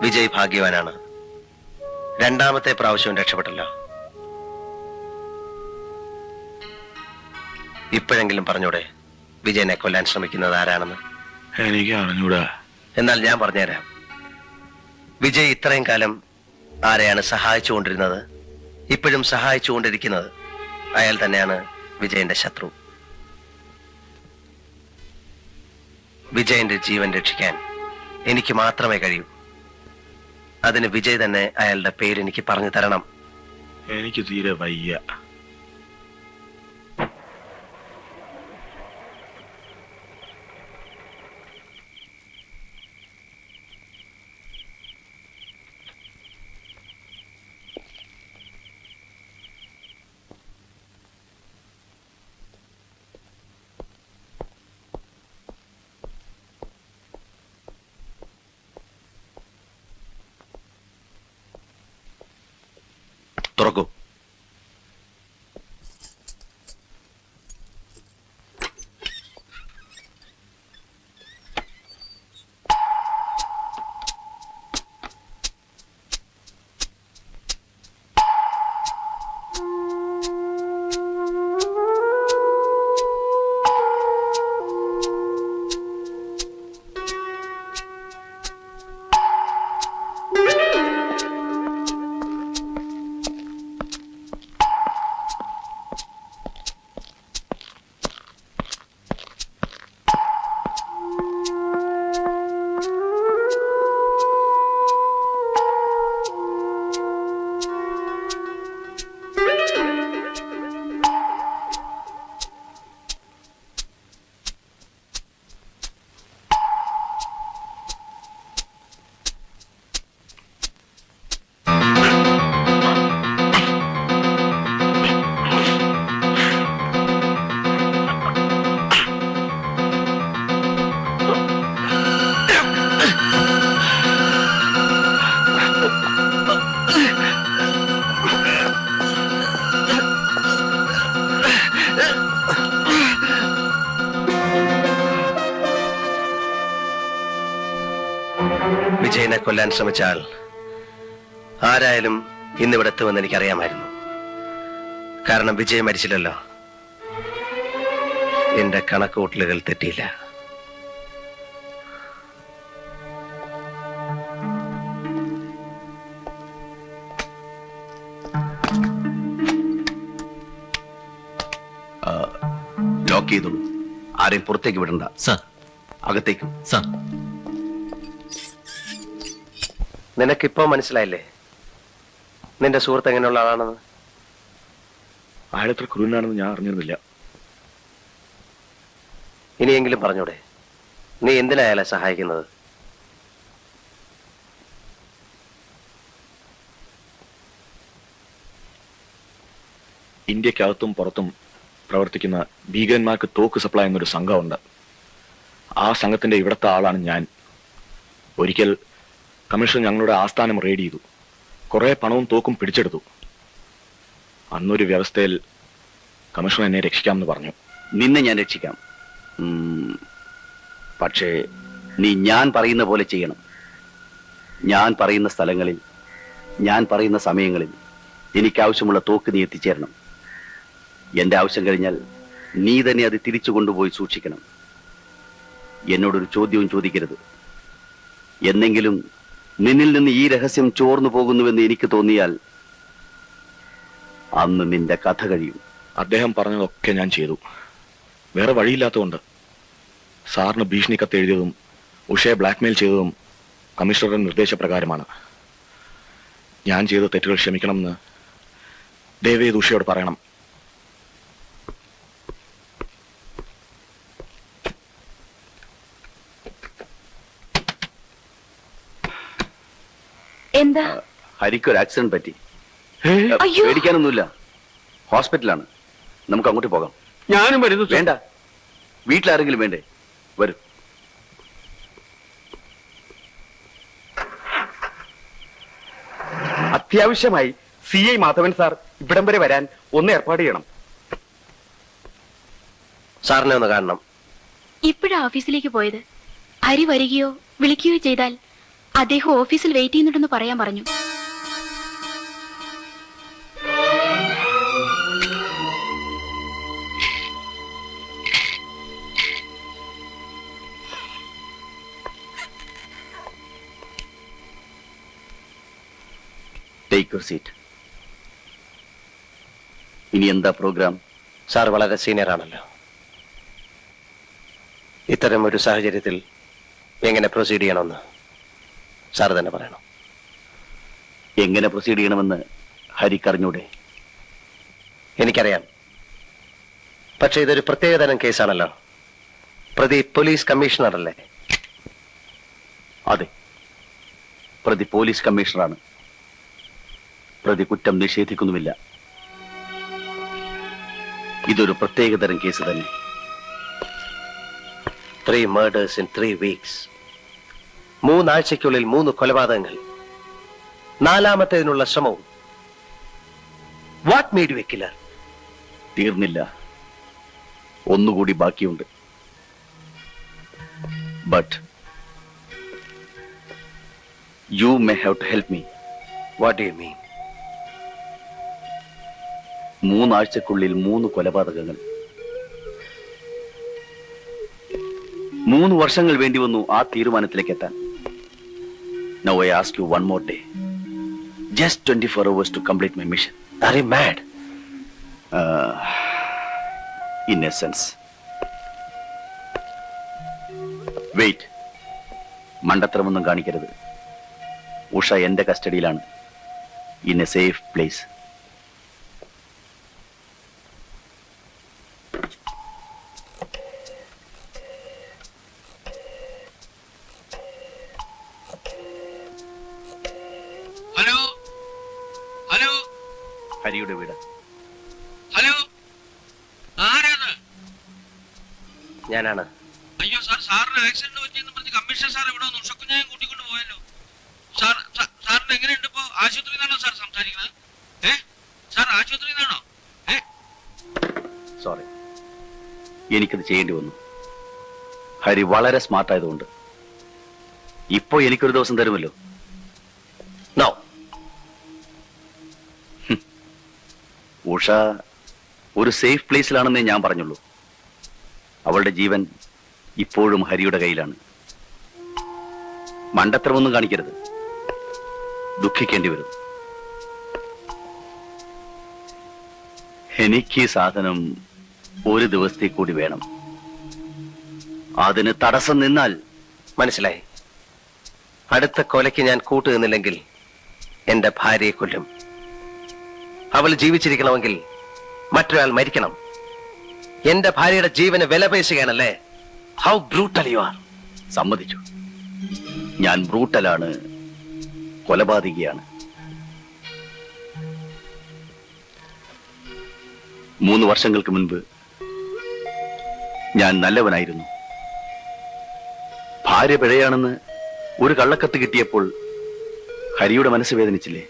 വിജയ് ഭാഗ്യവാനാണ്. രണ്ടാമത്തെ പ്രാവശ്യവും രക്ഷപ്പെട്ടല്ലോ. ഇപ്പോഴെങ്കിലും പറഞ്ഞൂടെ വിജയനെ കൊല്ലാൻ ശ്രമിക്കുന്നത് ആരാണെന്ന്? എനിക്ക് അറിഞ്ഞൂടാ. എന്നാൽ ഞാൻ പറഞ്ഞുതരാം. വിജയ് ഇത്രയും കാലം ആരെയാണ് സഹായിച്ചുകൊണ്ടിരുന്നത്, ഇപ്പോഴും സഹായിച്ചുകൊണ്ടിരിക്കുന്നത് അയാൾ തന്നെയാണ് വിജയന്റെ ശത്രു. വിജയന്റെ ജീവൻ രക്ഷിക്കാൻ എനിക്ക് മാത്രമേ കഴിയൂ. അതിന് വിജയ് തന്നെ അയാളുടെ പേര് എനിക്ക് പറഞ്ഞു തരണം. എനിക്ക് തീരെ വയ്യ. തുറക്കൂ. വിജയനെ കൊല്ലാൻ ശ്രമിച്ചാൽ ആരായാലും ഇന്നിവിടെ എത്തുമെന്ന് എനിക്കറിയാമായിരുന്നു. കാരണം വിജയ് മരിച്ചില്ലല്ലോ. എന്റെ കണക്കുകൂട്ടലുകൾ തെറ്റിയില്ല. ലോക്ക് ചെയ്തോളൂ. ആരെയും പുറത്തേക്ക് വിടണ്ട. സർ. അകത്തേക്കും. സർ. നിനക്കിപ്പോ മനസ്സിലായില്ലേ നിന്റെ സുഹൃത്ത് എങ്ങനെയുള്ള ആളാണെന്ന്? അയാളെത്ര ക്രൂരനാണെന്ന് ഞാൻ അറിഞ്ഞിരുന്നില്ല. ഇനിയെങ്കിലും പറഞ്ഞൂടെ, നീ എന്തിനാ അയാളെ സഹായിക്കുന്നത്? ഇന്ത്യക്കകത്തും പുറത്തും പ്രവർത്തിക്കുന്ന ഭീകരന്മാർക്ക് തോക്ക് സപ്ലൈ എന്നൊരു സംഘമുണ്ട്. ആ സംഘത്തിന്റെ ഇവിടുത്തെ ആളാണ് ഞാൻ. ഒരിക്കൽ കമ്മീഷൻ ഞങ്ങളുടെ ആസ്ഥാനം റെയ്ഡ് ചെയ്തു. കുറെ പണവും തോക്കും പിടിച്ചെടുത്തു. അന്നൊരു വ്യവസ്ഥയിൽ കമ്മീഷൻ എന്നെ രക്ഷിക്കാമെന്ന് പറഞ്ഞു. നിന്നെ ഞാൻ രക്ഷിക്കാം. പക്ഷേ നീ ഞാൻ പറയുന്ന പോലെ ചെയ്യണം. ഞാൻ പറയുന്ന സ്ഥലങ്ങളിൽ, ഞാൻ പറയുന്ന സമയങ്ങളിൽ എനിക്കാവശ്യമുള്ള തോക്ക് നീ എത്തിച്ചേരണം. എന്റെ ആവശ്യം കഴിഞ്ഞാൽ നീ തന്നെ അത് തിരിച്ചു കൊണ്ടുപോയി സൂക്ഷിക്കണം. എന്നോടൊരു ചോദ്യവും ചോദിക്കരുത്. എന്നെങ്കിലും നിന്നിൽ നിന്ന് ഈ രഹസ്യം ചോർന്നു പോകുന്നുവെന്ന് എനിക്ക് തോന്നിയാൽ അന്ന് നിന്റെ കഥ കഴിയും. അദ്ദേഹം പറഞ്ഞതൊക്കെ ഞാൻ ചെയ്തു. വേറെ വഴിയില്ലാത്തതുകൊണ്ട്. സാറിന് ഭീഷണി കത്ത് എഴുതിയതും ഉഷയെ ബ്ലാക്ക്മെയിൽ ചെയ്തതും കമ്മീഷണറുടെ നിർദ്ദേശപ്രകാരമാണ്. ഞാൻ ചെയ്ത തെറ്റുകൾ ക്ഷമിക്കണമെന്ന് ദയവേത് ഉഷയോട് പറയണം. എന്താ? ഹരിക്കൊരു ആക്സിഡന്റ് പറ്റി. പേടിക്കാനൊന്നുമില്ല. ഹോസ്പിറ്റലാണ്. നമുക്ക് അങ്ങോട്ട് പോകാം. ഞാനും വരുന്നു. വേണ്ട, വീട്ടിലാരെങ്കിലും വേണ്ടേ? വരും. അത്യാവശ്യമായി CI മാധവൻ സാർ ഇവിടം വരെ വരാൻ ഒന്ന് ഏർപ്പാട് ചെയ്യണം. സാറിനെ ഒന്ന് കാണണം. ഇപ്പോഴാ ഓഫീസിലേക്ക് പോയത്. ഹരി വരികയോ വിളിക്കുകയോ ചെയ്താൽ അദ്ദേഹം ഓഫീസിൽ വെയിറ്റ് ചെയ്യുന്നുണ്ടെന്ന് പറയാൻ പറഞ്ഞു. Take your seat. ഇനി എന്താ പ്രോഗ്രാം? സാർ വളരെ സീനിയർ ആണല്ലോ. ഇത്തരം ഒരു സാഹചര്യത്തിൽ എങ്ങനെ പ്രൊസീഡ് ചെയ്യണമെന്ന് സാർ തന്നെ പറയണം. എങ്ങനെ പ്രൊസീഡ് ചെയ്യണമെന്ന് ഹരിക്കറിഞ്ഞൂടെ? എനിക്കറിയാം. പക്ഷെ ഇതൊരു പ്രത്യേകതരം കേസാണല്ലോ. പ്രതി പോലീസ് കമ്മീഷണർ അല്ലേ? അതെ, പ്രതി പോലീസ് കമ്മീഷണറാണ്. പ്രതി കുറ്റം നിഷേധിക്കുന്നുമില്ല. ഇതൊരു പ്രത്യേകതരം കേസ് തന്നെ. 3 murders in 3 weeks. 3 ആഴ്ചയ്ക്കുള്ളിൽ 3 കൊലപാതകങ്ങൾ. 4ാമത്തേതിനുള്ള ശ്രമവും. What made you a killer? തീർന്നില്ല, ഒന്നുകൂടി ബാക്കിയുണ്ട്. But you may have to help me. What do you mean? 3 ആഴ്ചക്കുള്ളിൽ 3 കൊലപാതകങ്ങൾ. 3 വർഷങ്ങൾ വേണ്ടി വന്നു ആ തീരുമാനത്തിലേക്ക് എത്താൻ. Now I ask you one more day. Just 24 hours to complete my mission. Are you mad? In a sense. Wait. മണ്ടത്തരമൊന്നും കാണിക്കരുത്. ഉഷ എന്റെ കസ്റ്റഡിയിലാണ്. In a safe place. Hello hello ഹരിയുടെ വീട്. ഹലോ, ആരാണ്? ഞാനാണ്. അയ്യോ സാർ, സാറിന് ആക്സിഡന്റ് പറ്റിയെന്ന് പറഞ്ഞ് കമ്മീഷണർ സാർ ഇവിടെ വന്നു ഉഷക്കുഞ്ഞായും കൂട്ടിക്കൊണ്ട് പോയല്ലോ. സാറിന് എങ്ങനെയുണ്ട് ഇപ്പോ? ആശുപത്രിയിൽ നിന്നാണോ സാർ സംസാരിക്കുന്നത്? സാർ ആശുപത്രിയിൽ നിന്നാണോ? സോറി, എനിക്കത് ചെയ്യേണ്ടി വന്നു. ഹരി വളരെ സ്മാർട്ട് ആയതുകൊണ്ട്. ഇപ്പോ എനിക്കൊരു ദിവസം തരുമല്ലോ. നോ. ഉഷ ഒരു സേഫ് പ്ലേസിലാണെന്നേ ഞാൻ പറഞ്ഞുള്ളൂ. അവളുടെ ജീവൻ ഇപ്പോഴും ഹരിയുടെ കയ്യിലാണ്. മണ്ടത്തരമൊന്നും കാണിക്കരുത്. ദുഃഖിക്കേണ്ടി വരും. എനിക്ക് ഈ സാധനം ഒരു ദിവസത്തേക്ക് കൂടി വേണം. അതിന് തടസ്സം നിന്നാൽ മനസ്സിലായി. അടുത്ത കൊലയ്ക്ക് ഞാൻ കൂട്ടുനിന്നില്ലെങ്കിൽ എന്റെ ഭാര്യയെ കൊല്ലും. അവൾ ജീവിച്ചിരിക്കണമെങ്കിൽ മറ്റൊരാൾ മരിക്കണം. എന്റെ ഭാര്യയുടെ ജീവന് വില പേശുകയാണല്ലേ? How brutal you are. സമ്മതിച്ചു, ഞാൻ ബ്രൂട്ടലാണ്, കൊലപാതകിയാണ്. 3 വർഷങ്ങൾക്ക് മുൻപ് ഞാൻ നല്ലവനായിരുന്നു. ഭാര്യ പിഴയാണെന്ന് ഒരു കള്ളക്കത്ത് കിട്ടിയപ്പോൾ ഹരിയുടെ മനസ്സ് വേദനിച്ചില്ലേ?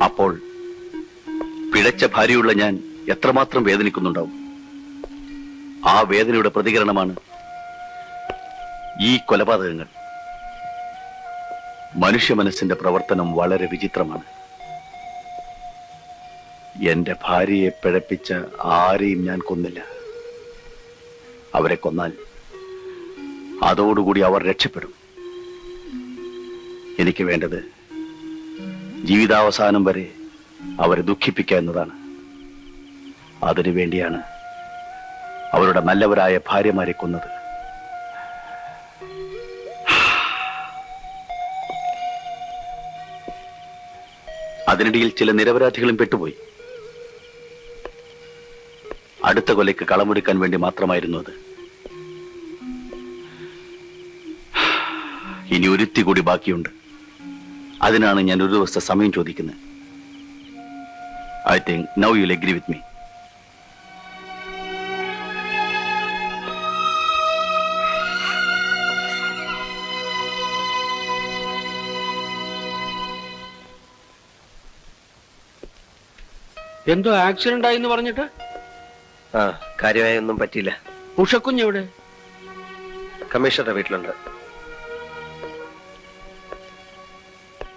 അപ്പോൾ പിഴച്ച ഭാര്യയുള്ള ഞാൻ എത്രമാത്രം വേദനിക്കുന്നുണ്ടാവും. ആ വേദനയുടെ പ്രതികരണമാണ് ഈ കൊലപാതകങ്ങൾ. മനുഷ്യ മനസ്സിന്റെ പ്രവർത്തനം വളരെ വിചിത്രമാണ്. എന്റെ ഭാര്യയെ പിഴപ്പിച്ച ആരെയും ഞാൻ കൊന്നില്ല. അവരെ കൊന്നാൽ അതോടുകൂടി അവർ രക്ഷപ്പെടും. എനിക്ക് വേണ്ടത് ജീവിതാവസാനം വരെ അവരെ ദുഃഖിപ്പിക്കുക എന്നതാണ്. അതിനു വേണ്ടിയാണ് അവരുടെ നല്ലവരായ ഭാര്യമാരെ കൊന്നത്. അതിനിടയിൽ ചില നിരപരാധികളും പെട്ടുപോയി. അടുത്ത കൊലയ്ക്ക് കളമൊരുക്കാൻ വേണ്ടി മാത്രമായിരുന്നു അത്. ഇനി ഒരുത്തി കൂടി ബാക്കിയുണ്ട്. അതിനാണ് ഞാൻ ഒരു ദിവസത്തെ സമയം ചോദിക്കുന്നത്. I think now you will agree with me. എന്തോ ആക്സിഡന്റ് ആയി എന്ന് പറഞ്ഞിട്ട്? കാര്യമായി ഒന്നും പറ്റിയില്ല. ഉഷക്കുഞ്ഞെവിടെ? കമ്മീഷണറുടെ വീട്ടിലുണ്ട്.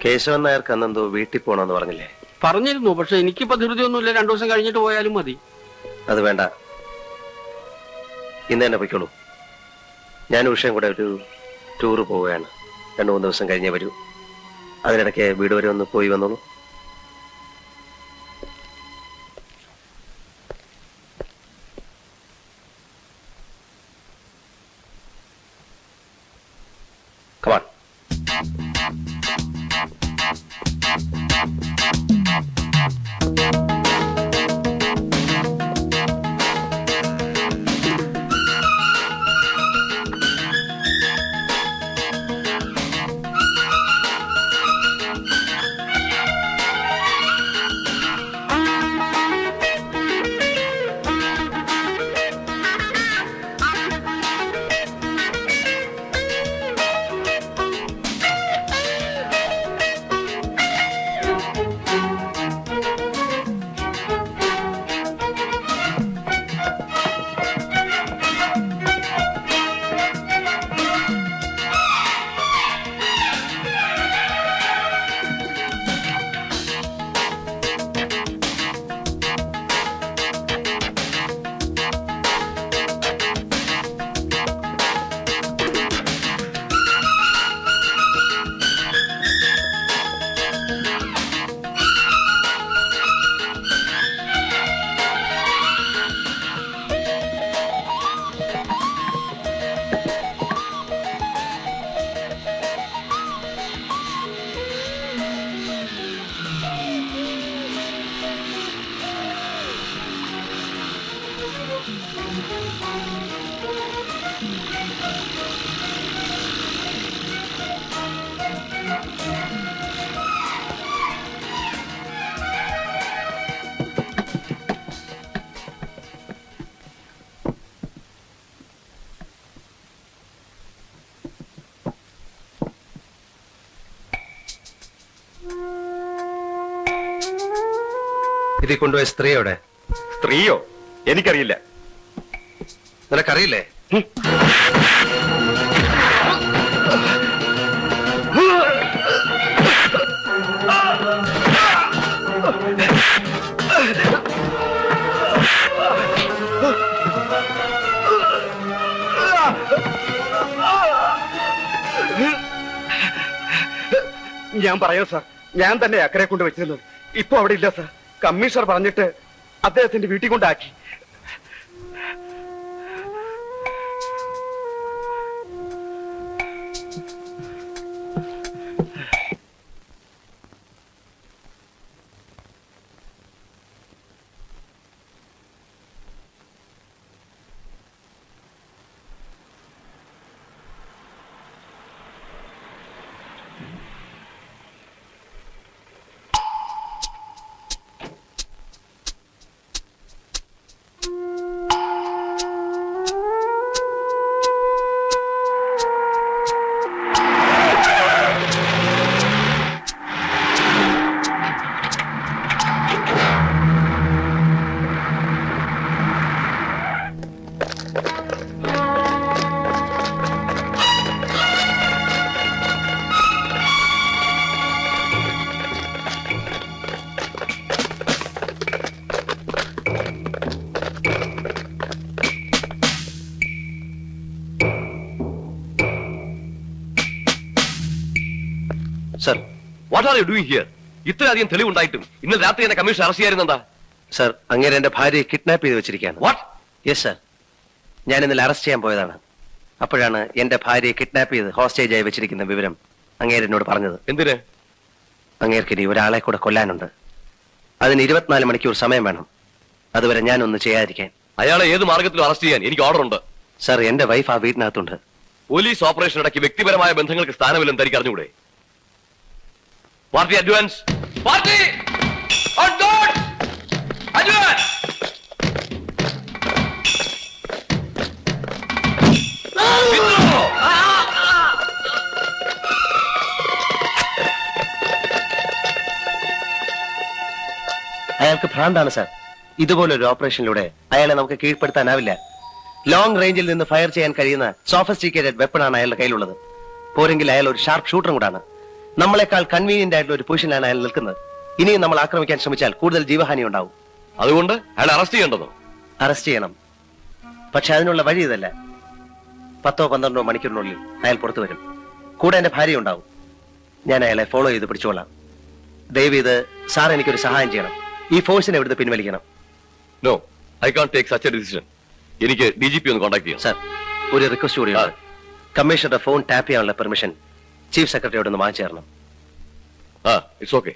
കേശവൻ നായർക്ക് അന്നെന്തോ വീട്ടിൽ പോകണമെന്ന് പറഞ്ഞില്ലേ? പറഞ്ഞിരുന്നു, പക്ഷെ എനിക്കിപ്പോ ധൃതിയൊന്നുമില്ല. 2 ദിവസം കഴിഞ്ഞിട്ട് പോയാലും മതി. അത് വേണ്ട, ഇന്ന് തന്നെ പൊയ്ക്കോളൂ. ഞാൻ ഉഷയും കൂടെ ഒരു ടൂറ് പോവുകയാണ്. 2-3 ദിവസം കഴിഞ്ഞേ വരൂ. അതിനിടയ്ക്ക് വീട് വരെ ഒന്ന് പോയി വന്നോളൂ. Come on. ഇതിൽ കൊണ്ടുപോയ സ്ത്രീയോടെ? സ്ത്രീയോ? എനിക്കറിയില്ല. നിനക്കറിയില്ലേ? ഞാൻ പറയാം സാർ, ഞാൻ തന്നെ അക്കരെ കൊണ്ട് വെച്ചിരുന്നത്. ഇപ്പൊ അവിടെ ഇല്ല സാർ. കമ്മീഷണർ പറഞ്ഞിട്ട് അദ്ദേഹത്തിന്റെ വീട്ടിൽ കൊണ്ടാക്കി. Sir, what are you doing here? ഇത്രയധികം തെളിവുണ്ടായിട്ടും ഇന്നലെ രാത്രി എന്നെ കമ്മീഷൻ അറസ്റ്റ് ചെയ്യാറുന്നെന്താ? സർ, അങ്ങേരെ എന്റെ ഭാര്യയെ കിഡ്നാപ്പ് ചെയ്ത് വെച്ചിരിക്കുകയാണ്. വാട്ട്? യെസ് സർ, ഞാൻ ഇന്നലെ അറസ്റ്റ് ചെയ്യാൻ പോയതാണ്. അപ്പോഴാണ് എന്റെ ഭാര്യയെ കിഡ്നാപ്പ് ചെയ്ത് ഹോസ്റ്റേജായി വെച്ചിരിക്കുന്ന വിവരം അങ്ങേര് എന്നോട് പറഞ്ഞത്. എന്തിന്? അങ്ങേർക്ക് ഇനി ഒരാളെ കൂടെ കൊല്ലാനുണ്ട്. അതിന് 24 മണിക്കൂർ സമയം വേണം. അതുവരെ ഞാനൊന്ന് ചെയ്യാതിരിക്കാൻ. അയാളെ ഏത് മാർഗത്തിലും അറസ്റ്റ് ചെയ്യാൻ എനിക്ക് ഓർഡർ ഉണ്ട്. സർ, എന്റെ വൈഫ് ആ വീട്ടിനകത്തുണ്ട്. പോലീസ് ഓപ്പറേഷൻ ഇടയ്ക്ക് വ്യക്തിപരമായ ബന്ധങ്ങൾക്ക് സ്ഥാനമില്ലെന്ന് തനിക്ക് അറിഞ്ഞുകൂടെ? Party advance! Party advance! അയാൾക്ക് ഭ്രാന്താണ് സാർ. ഇതുപോലൊരു ഓപ്പറേഷനിലൂടെ അയാളെ നമുക്ക് കീഴ്പ്പെടുത്താനാവില്ല. ലോങ് റേഞ്ചിൽ നിന്ന് ഫയർ ചെയ്യാൻ കഴിയുന്ന സോഫിസ്റ്റിക്കേറ്റഡ് വെപ്പണാണ് അയാളുടെ കയ്യിലുള്ളത്. പോരെങ്കിൽ അയാൾ ഒരു ഷാർപ്പ് ഷൂട്ടറും കൂടാണ്. നമ്മളെക്കാൾ കൺവീനിയന്റ് ആയിട്ടുള്ള ഒരു പൊസിഷനിലാണ് അയാൾ നിൽക്കുന്നത്. ഇനിയും നമ്മൾ ആക്രമിക്കാൻ ശ്രമിച്ചാൽ കൂടുതൽ ജീവഹാനി ഉണ്ടാവും. അതുകൊണ്ട് അയാളെ അറസ്റ്റ് ചെയ്യേണ്ടതോ? അറസ്റ്റ് ചെയ്യണം. പക്ഷെ അതിനുള്ള വഴി ഇതല്ല. 10-12 മണിക്കൂറിനുള്ളിൽ അയാൾ പുറത്തു വരും. കൂടെ എന്റെ ഭാര്യ ഉണ്ടാവും. ഞാൻ അയാളെ ഫോളോ ചെയ്ത് പിടിച്ചോളാം. ദയവ് ഇത് സാർ എനിക്കൊരു സഹായം ചെയ്യണം. ഈ ഫോഴ്സിനെ ഇവിടുന്ന് പിൻവലിക്കണം. No, I can take such a decision. എനിക്ക് DGP ഒന്ന് കോൺടാക്ട് ചെയ്യാം. സാർ, ഒരു റിക്വസ്റ്റ് കൂടിയുണ്ട്. കമ്മീഷണറുടെ ഫോൺ ടാപ്പ് ചെയ്യാനുള്ള പെർമിഷൻ ചീഫ് സെക്രട്ടറിയോട് ഒന്ന് വാങ്ങിച്ചു തരണം. It's okay.